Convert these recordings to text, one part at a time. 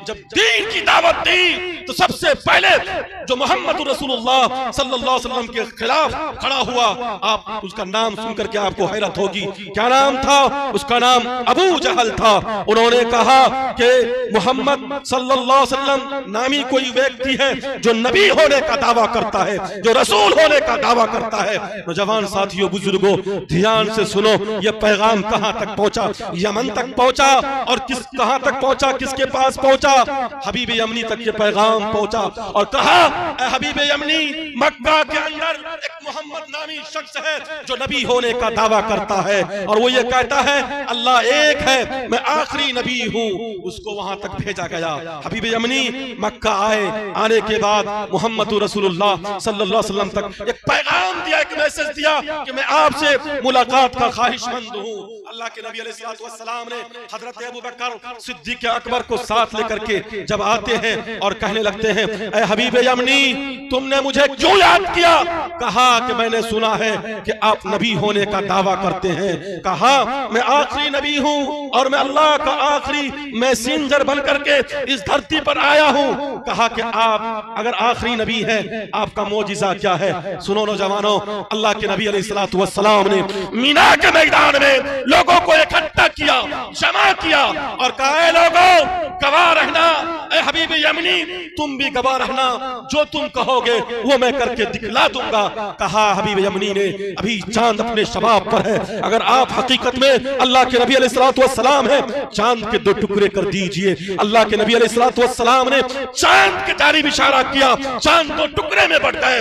जब दीन की दावत दी तो सबसे पहले जो मोहम्मद रसूलुल्लाह सल्लल्लाहु अलैहि वसल्लम के खिलाफ खड़ा हुआ, आप उसका नाम सुनकर के आपको हैरत होगी। क्या नाम था उसका? नाम अबू जहल था। उन्होंने कहा कि मोहम्मद सल्लल्लाहु अलैहि वसल्लम नामी कोई व्यक्ति है जो नबी होने का दावा करता है, जो रसूल होने का दावा करता है। नौजवान साथियों, बुजुर्गों, ध्यान से सुनो, यह पैगाम कहां तक पहुंचा? यमन तक पहुंचा। और कहां तक पहुंचा? किसके पास पहुंचा? हबीब यमनी तक ये पैगाम पहुंचा। और कहा, हबीब यमनी, मक्का के अंदर एक मोहम्मद नामी शख्स है जो नबी होने का दावा करता है, और वो ये कहता है अल्लाह एक है, मैं आखिरी नबी हूं। उसको वहां तक भेजा गया। हबीब यमनी मक्का आए। आने के बाद मोहम्मद रसूलुल्लाह सल्लल्लाहु अलैहि वसल्लम तक एक पैगाम दिया, एक मैसेज दिया कि मैं आपसे मुलाकात का ख्वाहिशमंद हूं। अल्लाह के नबी अलैहिस्सलाम ने हजरत अबू बकर सिद्दीक अकबर को साथ लेकर के जब आते हैं और कहने लगते हैं, ऐ हबीब यमनी, तुमने मुझे क्यों याद किया? कहा कि मैंने सुना है कि आप नबी होने का दावा करते हैं। कहा, मैं आखिरी नबी हूं और मैं अल्लाह का आखिरी मैसेंजर बनकर के इस धरती पर आया हूं। कहा कि आप अगर आखिरी नबी हैं, आपका मौजिजा क्या है? सुनो नौजवानों, अल्लाह के नबी अलैहिस्सलातु वस्सलाम ने मीना के मैदान में लोगों को इकट्ठा किया, जमा किया और कहा, लोगों गवाह रहना, ऐ हबीब यमनी तुम भी गवाह रहना, जो तुम कहोगे वो मैं करके दिखला दूंगा। कहा, हबीब यमनी ने, अभी चांद अपने शबाब पर है, अगर आप हकीकत में अल्लाह के नबी अलैहिस्सलातु वस्सलाम है, चांद के दो टुकड़े कर दीजिए। अल्लाह के नबी अलैहिस्सलातु वस्सलाम ने चांद की जानिब इशारा किया, चांद दो टुकड़े में बढ़ गए।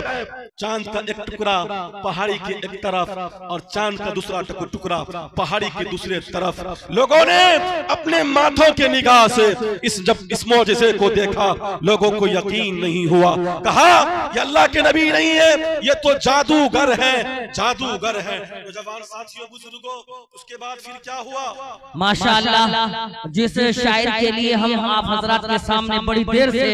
चांद का एक टुकड़ा पहाड़ी के एक तरफ और चांद का दूसरा टुकड़ा पहाड़ी के दूसरे तरफ। लोगों ने अपने माथों के निगाह से जब इस मौजज़े को देखा, लोगों को यकीन नहीं हुआ। कहा, ये अल्लाह के नबी नहीं है, ये तो जादूगर है, जादूगर है। जवान साथियों, बुजुर्गों, उसके बाद फिर क्या हुआ? माशाअल्लाह, जिस शायर के लिए हम आप हजरात के सामने बड़ी देर से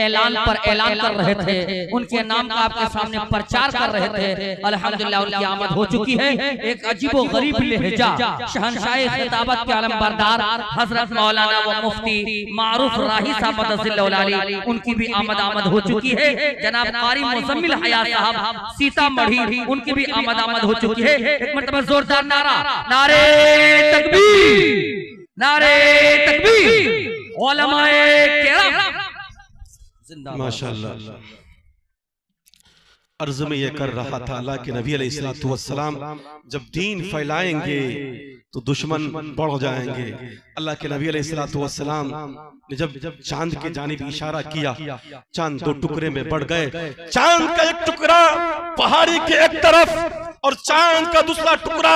ऐलान पर ऐलान कर रहे थे, उनके नाम का आपके सामने प्रचार कर रहे थे, अल्हम्दुलिल्लाह उनकी आमद हो चुकी है। एक अजीबो गरीब लहजा शहंशाह खिताबत के आलम बरदार हजरत मौलाना व मुफ्ती मारूफ राही साहब मदजिल्लहुल, उनकी भी आमद हो चुकी है। जनाब कारी मुजम्मिल हया साहब सीतामढ़ी, उनकी भी आमद हो चुकी है। एक मरतबा जोरदार नारा, नारे तकबीर, नारे तकबीर, उलमाए किराम जिंदाबाद। माशाअल्लाह। अर्ज में ये कर रहा था, अल्लाह के नबी अलैहिस्सलातु वस्सलाम जब दीन फैलाएंगे तो दुश्मन बढ़ जाएंगे। अल्लाह के नबी अलैहिस्सलातु वस्सलाम ने जब चांद की जानिब इशारा किया, चांद दो टुकड़े में बढ़ गए। चांद का एक टुकड़ा पहाड़ी के एक तरफ और चांद का दूसरा टुकड़ा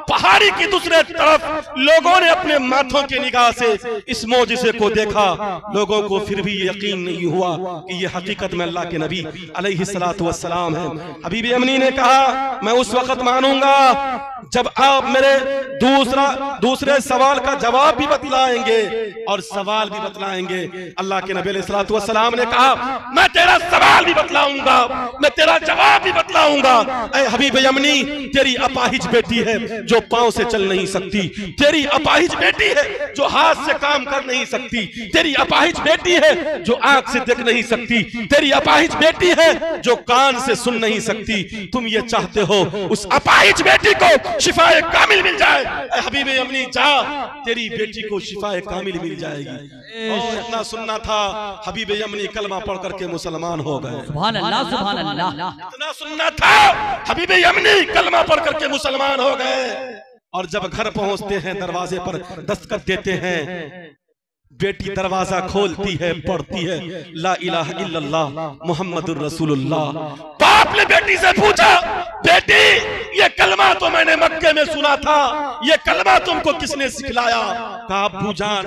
पहाड़ी की दूसरे तरफ। लोगों ने अपने माथों की निगाह से इस मौजिज़े को देखा। लोगों को फिर भी यकीन नहीं हुआ कि ये हकीकत में अल्लाह के नबी अलैहिस्सलातु वस्सलाम है। हबीब यमनी ने कहा, मैं उस वक्त मानूंगा जब आप मेरे दूसरे सवाल का जवाब भी बतलाएंगे और सवाल भी बतलाएंगे। अल्लाह के नबी अलैहिस्सलातु वस्सलाम ने कहा, मैं तेरा सवाल भी बतलाऊंगा, मैं तेरा जवाब भी बतलाऊंगा। ऐ हबीब यमनी, तेरी अपाहिज बेटी है जो पांव से चल नहीं सकती, तेरी अपाहिज बेटी है जो हाथ से काम कर नहीं सकती, तेरी अपाहिज बेटी है जो आंख से देख नहीं सकती, तेरी अपाहिज बेटी है जो कान से सुन नहीं सकती। तुम ये चाहते हो उस अपाहिज बेटी को शिफाए कामिल मिल जाए। हबीब यमनी, जा, तेरी बेटी को शिफाए कामिल मिल जाएगी। और इतना सुनना था, हबीब यमनी कलमा पढ़ करके मुसलमान हो गए। सुभान अल्लाह, सुभान अल्लाह। इतना सुनना था, हबीब यमनी कलमा पढ़ करके मुसलमान हो गए। और जब घर पहुंचते हैं, दरवाजे पर दस्तक देते हैं, बेटी दरवाजा खोलती है, पढ़ती है ला इलाहा इल्लल्लाह मुहम्मदुर रसूलुल्लाह। बाप ने बेटी से पूछा, बेटी ये कलमा तो मैंने मक्के में सुना था, ये कलमा तुमको किसने सिखलाया? कहा, अब्बू जान,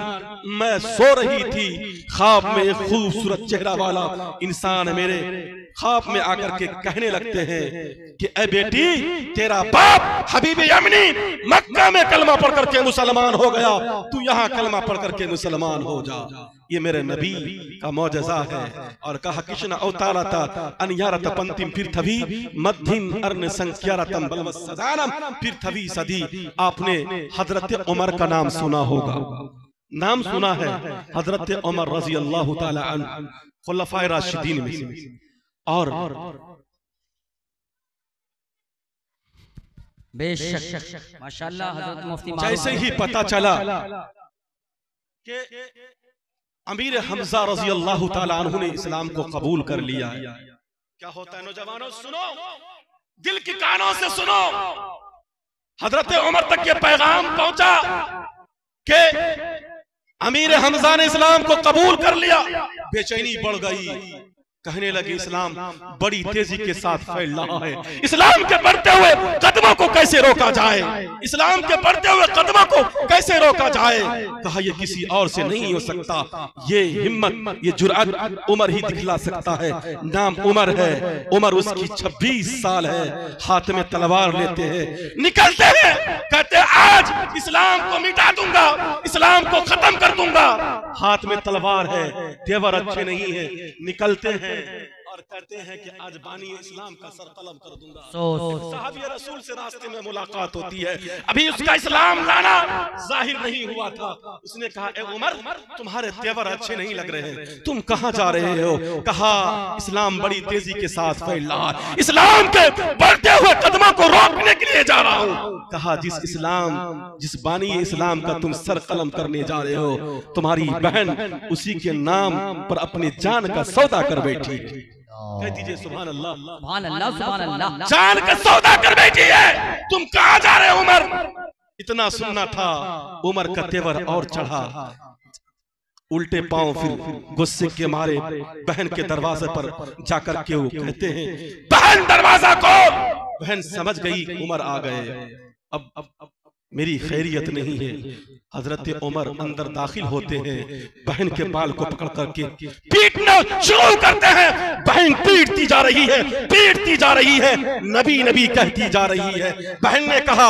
मैं सो रही थी, ख्वाब में एक खूबसूरत चेहरा वाला इंसान मेरे ख्वाब में आकर के कहने लगते हैं कि ए बेटी, तेरा बाप हबीब यमनी मक्का में कलमा पढ़ करके मुसलमान हो गया, तू यहाँ कलमा पढ़ करके मुसलमान हो जा। ये मेरे नबी का मौजज़ा है। और कहा, कृष्ण अवतारता अनियारत पंतिम पृथ्वी मध्यम अर्न संख्यारतम बलवस सदानम पृथ्वी सदी। आपने हजरत उमर का नाम सुना होगा। नाम सुना है हजरत उमर रजी अल्लाह ताला अन्हु खुलफाए राशिदीन में से। और बेशक माशाअल्लाह हजरत मुफ्ती जैसे ही पता चला कि अमीर हमजा रजी अल्लाह ताला अन्हु ने इस्लाम को कबूल कर लिया, क्या होता है नौजवानों, सुनो, दिल की कानों से सुनो। हजरत उमर तक ये पैगाम पहुंचा कि अमीर हमजा ने इस्लाम को कबूल कर लिया। बेचैनी बढ़ गई, कहने लगे इस्लाम बड़ी तेजी के साथ फैल रहा है, इस्लाम के बढ़ते हुए कदमों को कैसे रोका जाए, इस्लाम के बढ़ते हुए कदमों को कैसे रोका जाए। कहा यह किसी और से नहीं हो सकता, ये हिम्मत, ये जुर्अत उमर ही दिखला सकता है। नाम उमर है, उमर उसकी 26 साल है, हाथ में तलवार लेते हैं, निकलते हैं, कहते हैं आज इस्लाम को मिटा दूंगा, इस्लाम को खत्म कर दूंगा। हाथ में तलवार है, तेवर अच्छे नहीं है, निकलते हैं और कहते हैं कि आज बानी इस्लाम का सर कलम कर दूंगा। साहब ये रसूल से रास्ते में मुलाकात होती है, अभी उसका इस्लाम लाना जाहिर नहीं हुआ था। उसने कहा ए उमर, तुम्हारे तेवर अच्छे नहीं लग रहे हैं, तुम कहाँ जा रहे हो। कहा इस्लाम बड़ी तेजी के साथ फैल रहा है, इस्लाम के बढ़ते हुए कदमों को रोकने के लिए जा रहा हूँ। कहा जिस बानी इस्लाम का तुम सर कलम करने जा रहे हो, तुम्हारी बहन उसी के नाम पर अपनी जान का सौदा कर बैठी। कह दीजिए सुभान अल्लाह, सुभान अल्लाह, सुभान अल्लाह। जान का सौदा कर बैठी है, तुम कहां जा रहे हो उमर। इतना सुनना था, उमर का तेवर और चढ़ा, उल्टे पांव फिर गुस्से के मारे बहन के दरवाजे पर जाकर के वो कहते हैं बहन दरवाजा खोल। बहन समझ गई उमर आ गए, अब मेरी खैरियत नहीं है। हजरत उमर अंदर दाखिल होते हैं, बहन के बाल को पकड़ करके पीटना शुरू करते हैं। बहन पीटती जा रही है, पीटती जा रही है, नबी नबी कहती जा रही है। बहन ने कहा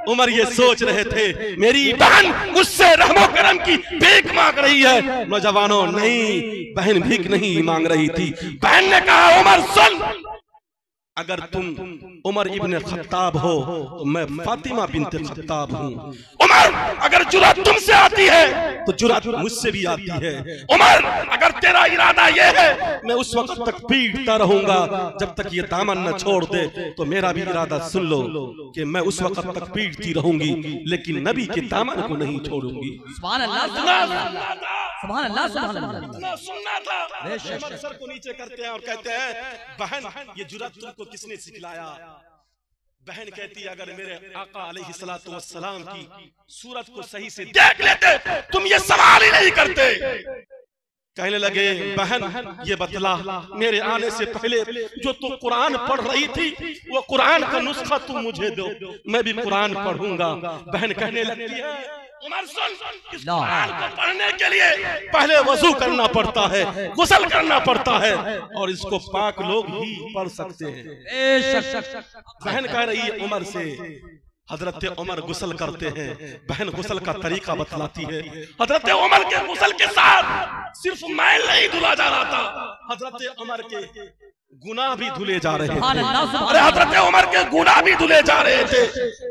उमर ये सोच रहे थे मेरी बहन मुझसे रहमो करम की भीख मांग रही है। नौजवानों नहीं, बहन भीख नहीं मांग रही थी। बहन ने कहा उमर सुन, अगर तुम उमर इब्ने खत्ताब हो तो मैं फातिमा बिनते खत्ताब हूँ। उमर अगर जुर्अत तुमसे आती है तो जुर्अत मुझसे भी आती है। उमर अगर तेरा इरादा ये है मैं उस वक्त तक पीटता रहूंगा जब तक ये दामन न छोड़ दे, तो मेरा भी इरादा सुन लो कि मैं उस वक्त तक पीटती रहूंगी, लेकिन नबी के दामन को नहीं छोड़ूंगी। सुभान अल्लाह, सुभान अल्लाह, सुभान अल्लाह। सुनना था। उमर सर को नीचे करते हैं और कहते हैं बहन ये जुर्अत तुमको किसने सिखलाया। बहन कहती है अगर मेरे आका अलैहिस्सलातु वस्सलाम की सूरत को सही से देख लेते तुम ये सवाल ही नहीं करते। कहने लगे बहन ये बतला, मेरे आने से पहले जो तू कुरान पढ़ रही थी वो कुरान का नुस्खा तुम मुझे दो, मैं भी कुरान पढ़ूंगा। बहन कहने लगती है उमर सुन, इस कुरान को पढ़ने के लिए पहले वजू करना पड़ता है, गुस्ल करना पड़ता है, और इसको पाक लोग ही पढ़ सकते हैं। बहन कह रही है उमर से। हजरत उमर गुस्ल करते हैं, बहन गुस्ल का तरीका बतलाती है। हजरत उमर के गुस्ल के साथ सिर्फ मैल नहीं धुला जा रहा था, हजरत उमर के गुनाह भी धुले जा रहे थे। अरे हजरत उमर के गुनाह भी धुले जा रहे थे।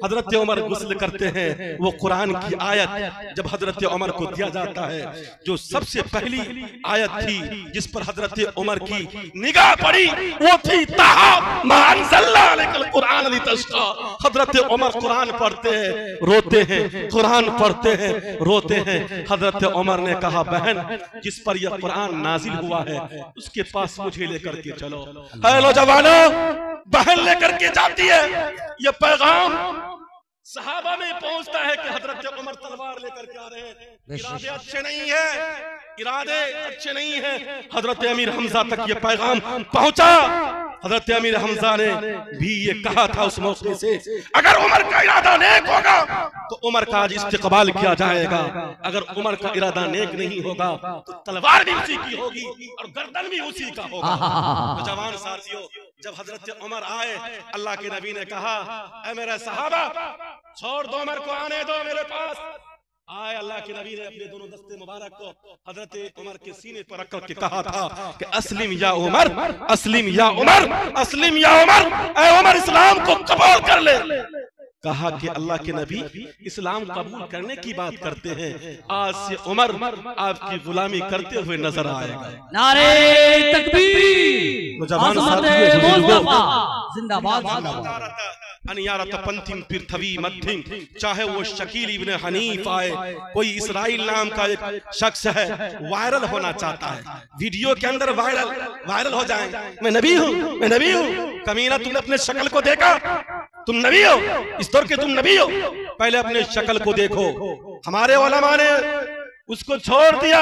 हजरत उमर गुस्ल करते हैं, वो कुरान की आयत जब हजरत उमर को दिया जाता है, जो सबसे पहली आयत थी जिस पर हजरत उमर की निगाह पड़ी वो थी ताहा मा अंज़लना अलैकल कुरान लितश्क़ा। हजरत उमर कुरान पढ़ते हैं, रोते हैं, कुरान पढ़ते हैं, रोते हैं। हजरत उमर ने कहा बहन जिस पर यह कुरान नाजिल हुआ है उसके पास मुझे लेकर के चलो। हेलो जवानों, बहन लेकर के जाती है। ये पैगाम सहाबा में पहुंचता है कि हजरत उमर तलवार लेकर के आ रहे हैं। इरादे अच्छे नहीं है, इरादे अच्छे नहीं है। हजरत अमीर हमजा तक ये पैगाम पहुंचा। हजरत अमीर हमजा ने भी ये कहा था उस मौके से अगर उमर का इरादा नेक होगा तो उमर का आज इस्तेकबाल किया जाएगा, अगर उमर का इरादा नेक नहीं होगा तो तलवार भी उसी की होगी और गर्दन भी उसी का होगा। तो जवान साथियों, जब हजरत उमर आए, अल्लाह के नबी ने कहा ऐ मेरे सहाबा छोड़ दो उमर को, आने दो मेरे पास। आए अल्लाह के नबी ने अपने दोनों दस्ते मुबारक को हजरत उमर के सीने पर रख करके कहा था कि अस्लिम या उमर, अस्लिम या उमर, अस्लिम या उमर, ऐ उमर इस्लाम को कबूल कर ले। कहा कि अल्लाह के नबी इस्लाम कबूल करने की बात करते हैं, आज से उमर आपकी गुलामी करते हुए नजर आएगा। नारे तकबीर, जिंदाबाद। अनियारतपंथिम पृथ्वी मध्यम, चाहे वो शकील इब्न हनीफ आए, कोई इसराइल नाम का एक शख्स है, वायरल होना चाहता है, वीडियो के अंदर वायरल हो जाए, मैं नबी हूँ, मैं नबी हूँ। कमीना, तुमने अपने शक्ल को देखा? तुम नबी हो? इस दौर के तुम नबी हो? पहले अपने शक्ल को देखो। हमारे उलमा ने उसको छोड़ दिया,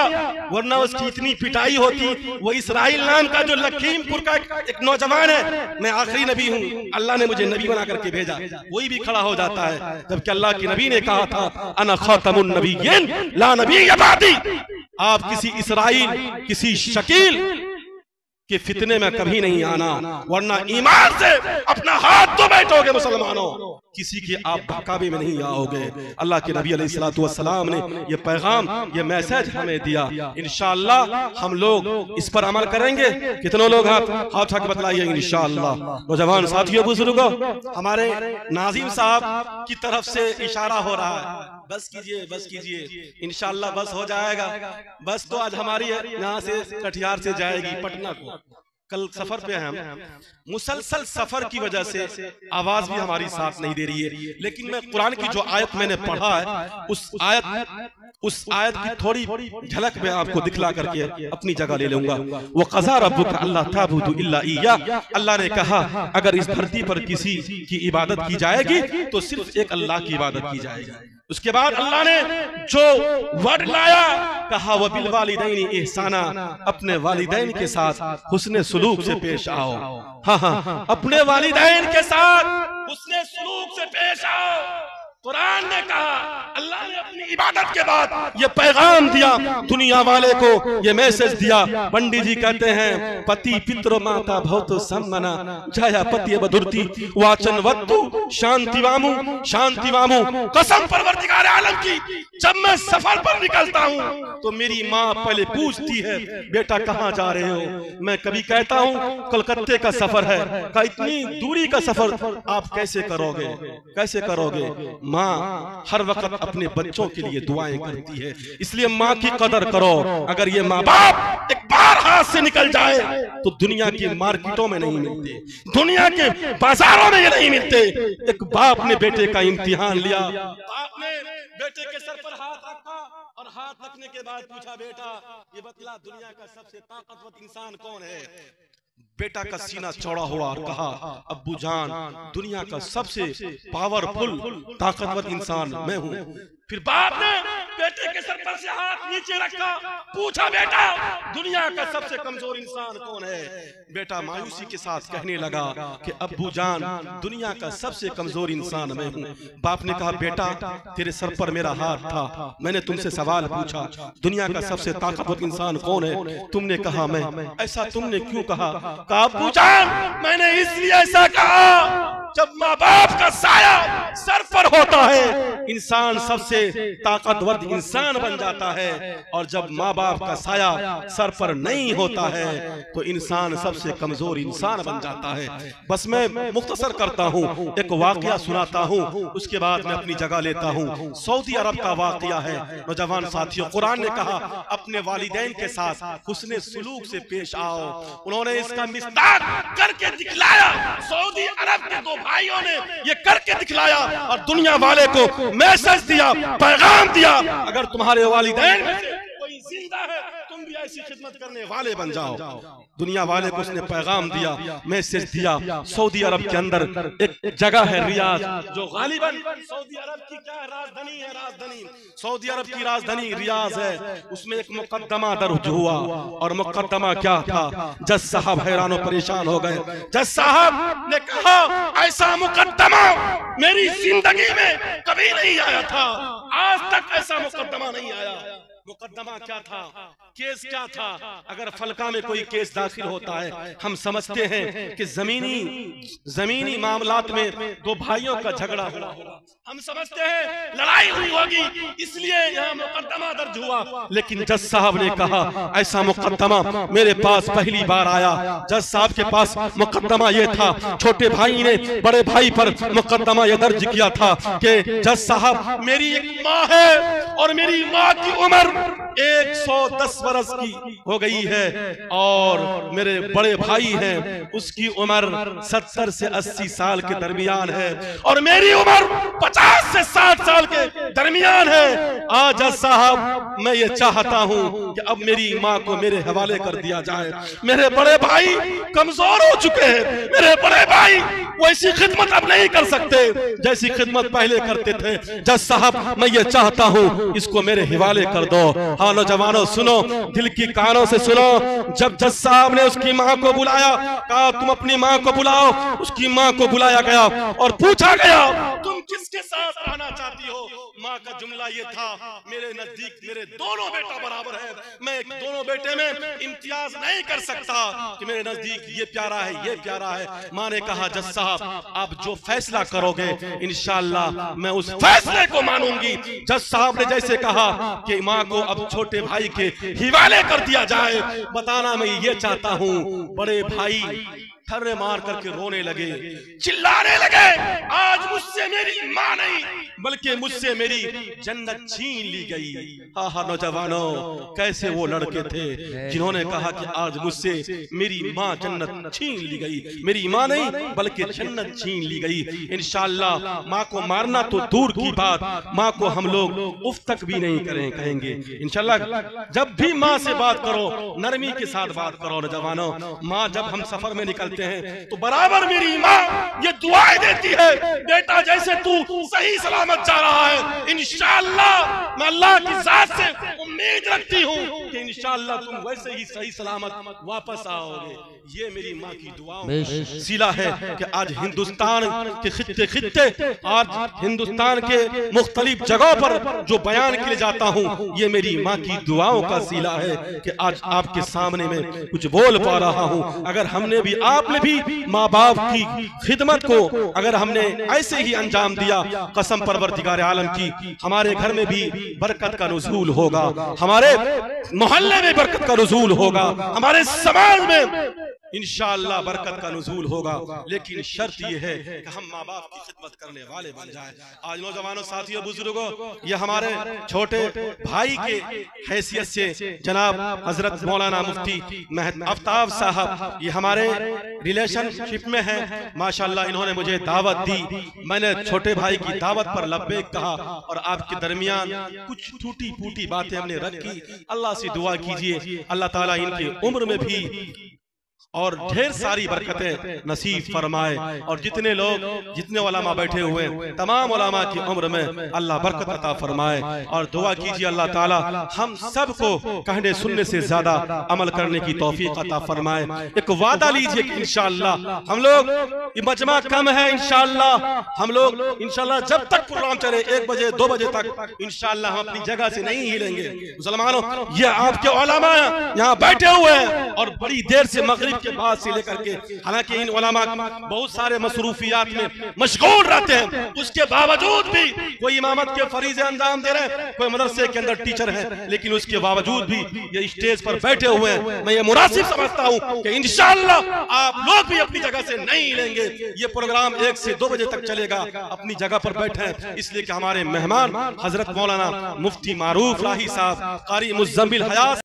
वरना उसकी इतनी पिटाई होती। वो इसराइल नाम का जो लखीमपुर का एक नौजवान है, मैं आखिरी नबी हूँ, अल्लाह ने मुझे नबी बना करके भेजा, वही भी खड़ा हो जाता है, जबकि अल्लाह के नबी ने कहा था अना खातमुन नबिय्यीन ला नबिय्य बादी। आप किसी इसराइल, किसी शकील के फितने में कभी नहीं आना, वरना ईमान से अपना हाथ तो बैठोगे मुसलमानों, किसी के आप बहकावे में नहीं आओगे। अल्लाह के नबी अलैहिस्सलातु वस्सलाम ने ये पैगाम, ये मैसेज हमें दिया। इंशाअल्लाह हम लोग इस पर अमल करेंगे। कितने लोग हाथ उठा के बतलाइए इंशाअल्लाह। नौजवान साथियों, बुजुर्गों, हमारे नाजिम साहब की तरफ से इशारा हो रहा है, बस कीजिए, बस कीजिए, इंशाअल्लाह बस हो जाएगा। बस तो आज हमारी यहाँ से कटिहार से जाएगी पटना को। कल सफर पे हैं हम, मुसलसल सफर की वजह से आवाज भी हमारी साथ नहीं दे रही है, लेकिन मैं कुरान की जो आयत मैंने पढ़ा है, उस आयत की थोड़ी झलक में आपको दिखला करके अपनी जगह ले लूंगा। वो क़ज़ा रब्बुका अल्ला ताबुदू इल्ला इय्या, अल्लाह ने कहा अगर इस धरती पर किसी की इबादत की जाएगी तो सिर्फ एक अल्लाह की इबादत की जाएगी। उसके बाद अल्लाह ने जो वर्ड लाया, कहा व बिल वालिदैनि इहसाना, अपने वालिदैन के साथ हुस्ने सुलूक से पेश आओ। हाँ हाँ, अपने वालिदैन के साथ हुस्ने सुलूक से पेश आओ। कुरान ने कहा, अल्लाह ने अपनी इबादत के बाद ये पैगाम दिया, दुनिया वाले को ये मैसेज दिया। पंडित जी कहते हैं पति पितृ माता भवतो सम्मना जया पति बधुरती वाचन वत्तु शांतिवामु शांतिवामु। कसम परवरदिगार आलम की, जब मैं सफर पर निकलता हूँ तो मेरी माँ पहले पूछती है बेटा कहाँ जा रहे हो। मैं कभी कहता हूँ कलकत्ते का सफर है, का इतनी दूरी का सफर आप कैसे करोगे, कैसे करोगे। माँ हर वक्त अपने बच्चों के लिए दुआएं करती है, इसलिए माँ की कदर करो। अगर ये माँ बाप एक बार हाथ से निकल जाए तो दुनिया की मार्केटों में नहीं मिलते, दुनिया के बाजारों में ये नहीं मिलते। एक बाप ने बेटे का इम्तिहान लिया, बाप ने बेटे के सर पर हाथ रखा और हाथ रखने के बाद पूछा बेटा ये बतला दुनिया का सबसे ताकतवर इंसान कौन है। बेटा का सीना चौड़ा हुआ और कहा अब्बू जान दुनिया का सबसे पावरफुल ताकतवर इंसान मैं हूँ। फिर बाप ने बेटे के सर पर से हाथ नीचे रखा, पूछा बेटा दुनिया का सबसे कमजोर इंसान कौन है। बेटा मायूसी के साथ कहने लगा कि अब्बू जान दुनिया का सबसे कमजोर इंसान मैं हूँ। बाप ने कहा बेटा तेरे सर पर मेरा हाथ था, मैंने तुमसे सवाल पूछा दुनिया का सबसे ताकतवर इंसान कौन है, तुमने कहा मैं। ऐसा तुमने क्यों कहा? अब्बू जान मैंने इसलिए ऐसा कहा, जब माँ बाप का साया सर पर होता है इंसान सबसे ताकतवर इंसान बन जाता है, और जब माँ बाप का साया सर पर नहीं होता है तो इंसान सबसे कमजोर इंसान बन जाता है। बस मैं मुख्तसर करता हूँ, एक वाकया सुनाता हूँ, उसके बाद मैं अपनी जगह लेता हूँ। सऊदी अरब का वाकया है। नौजवान साथियों, कुरान ने कहा अपने वालिदैन के साथ हुस्ने सुलूक से पेश आओ। उन्होंने इसका मिस्दाक करके दिखलाया। सऊदी अरब के दो भाइयों ने ये करके दिखलाया और दुनिया वाले को मैसेज दिया, पैगाम दिया, अगर तुम्हारे वालिदैन में से कोई जिंदा है तुम भी ऐसी खिदमत करने वाले बन जाओ। दुनिया वाले को उसने पैगाम दिया, मैसेज दिया। सऊदी अरब के अंदर एक जगह है रियाद, जो गालिबन सऊदी अरब की क्या राजधानी है, राजधानी सऊदी अरब की राजधानी रियाद है। उसमें एक मुकद्दमा दर्ज हुआ, और मुकद्दमा क्या था? जज साहब हैरान और परेशान हो गए। जज साहब ने कहा ऐसा मुकद्दमा मेरी जिंदगी में कभी नहीं आया था, आज तक ऐसा मुकद्दमा नहीं आया। मुकदमा क्या था, केस क्या था। अगर फलका में कोई केस दाखिल होता है, हम समझते हैं कि जमीनी मामलात में दो भाइयों का झगड़ा हुआ, हम समझते हैं लड़ाई हुई होगी, इसलिए यहाँ मुकदमा दर्ज हुआ। लेकिन जज साहब ने कहा ऐसा मुकदमा मेरे पास पहली बार आया। जज साहब के पास मुकदमा ये था, छोटे भाई ने बड़े भाई पर मुकदमा ये दर्ज किया था कि जज साहब मेरी एक माँ है और मेरी माँ की उम्र 110 वर्ष की हो गई है और मेरे बड़े भाई हैं उसकी उम्र 70 से 80 साल के दरमियान है और मेरी उम्र 50 से 60 साल के दरमियान है। आज जज साहब मैं ये चाहता हूँ कि अब मेरी माँ को मेरे हवाले कर दिया जाए। मेरे बड़े भाई कमजोर हो चुके हैं, मेरे बड़े भाई वैसी खिदमत अब नहीं कर सकते जैसी खिदमत पहले करते थे। जज साहब मैं ये चाहता हूँ इसको मेरे हवाले कर दो। हाँ नौजवानों सुनो, दिल की कानों से सुनो। जब जज साहब ने उसकी माँ को बुलाया, कहा तुम अपनी माँ को बुलाओ। उसकी माँ को बुलाया गया और पूछा गया तुम किसके साथ रहना चाहती हो। माँ का जुमला ये था मेरे नजदीक मेरे दोनों बेटा बराबर है, मैं दोनों बेटे में इम्तियाज नहीं कर सकता कि मेरे नजदीक ये प्यारा है ये प्यारा है। माँ ने कहा जज साहब आप जो फैसला करोगे इंशाअल्लाह मैं उस फैसले को मानूंगी। जज साहब ने जैसे कहा कि माँ को अब छोटे भाई के हिवाले कर दिया जाए, बताना मैं ये चाहता हूँ। बड़े भाई थर्रे मार करके रोने लगे, चिल्लाने लगे आज मुझसे मेरी माँ नहीं बल्कि मुझसे मेरी जन्नत छीन ली गई। हाँ हाँ नौजवानों, कैसे वो लड़के थे जिन्होंने कहा कि आज मुझसे मेरी माँ जन्नत छीन ली गई, मेरी माँ नहीं बल्कि जन्नत छीन ली गई। इंशाअल्लाह माँ को मारना तो दूर की बात, माँ को हम लोग उफ तक भी नहीं कहेंगे इंशाअल्लाह। जब भी माँ से बात करो नरमी के साथ बात करो नौजवानों। माँ जब हम सफर में निकलते हैं तो बराबर मेरी माँ ये दुआएं देती है बेटा जैसे तू सही सलामत जा रहा है इंशाअल्लाह मैं अल्लाह की जात से उम्मीद रखती हूँ कि इंशाअल्लाह तुम वैसे ही सही सलामत वापस आओगे। ये मेरी माँ की दुआओं सिला है कि आज हिंदुस्तान के खित्ते आज हिंदुस्तान के मुख्तलिफ जगहों पर जो बयान किए जाता हूँ ये मेरी माँ की दुआओं का सिला है कि आज आपके सामने में कुछ बोल पा रहा हूँ। अगर हमने भी आपने भी माँ बाप की खिदमत को अगर हमने ऐसे ही अंजाम दिया, कसम परवरदिगार आलम की हमारे घर में भी बरकत का नुज़ूल होगा, हमारे मोहल्ले में बरकत का नुज़ूल होगा, हमारे समाज में इंशाअल्लाह बरकत का नुज़ूल होगा। लेकिन शर्त यह है कि हम माँ बाप की खिदमत करने वाले बन जाए। आज नौजवानों साथियों बुजुर्गों, ये हमारे छोटे भाई के हैसियत से जनाब हजरत मौलाना मुफ्ती आफ्ताब साहब ये हमारे रिलेशनशिप में हैं माशाअल्लाह। इन्होंने मुझे दावत दी, मैंने छोटे भाई की दावत पर लब्बैक कहा और आपके दरमियान कुछ टूटी फूटी बातें हमने रखी। अल्लाह से दुआ कीजिए अल्लाह ताला इनकी उम्र में भी और ढेर सारी बरकतें नसीब फरमाए और जितने लोग जितने उलमा बैठे हुए तमाम उलमा की उम्र में अल्लाह बरकत अता फरमाए। और दुआ कीजिए अल्लाह ताला हम सबको कहने सुनने से ज्यादा अमल करने की तौफीक अता फरमाए। एक वादा लीजिए कि इंशाअल्लाह हम लोग ये मजमा कम है, इंशाअल्लाह हम लोग इंशाअल्लाह जब तक प्रोग्राम चले 1 बजे 2 बजे तक इंशाअल्लाह हम अपनी जगह से नहीं हिलेंगे। मुसलमानों ये आपके उलमा यहाँ बैठे हुए हैं और बड़ी देर से मगरिब के बाद से लेकर के, हालांकि इन उलमा बहुत सारे मसरूफियात में मशगूल रहते हैं, उसके बावजूद भी कोई इमामत के फरीज़े अंजाम दे रहे हैं, कोई मदरसे के अंदर टीचर है, लेकिन उसके बावजूद भी ये स्टेज पर बैठे हुए हैं। मैं ये मुनासिब समझता हूं कि इंशाअल्लाह आप लोग भी अपनी जगह से नहीं लेंगे। ये प्रोग्राम 1 से 2 बजे तक चलेगा, अपनी जगह पर बैठे इसलिए कि हमारे मेहमान हजरत मौलाना मुफ्ती मारूफ राही साहब कारी मुज़म्मिल हयात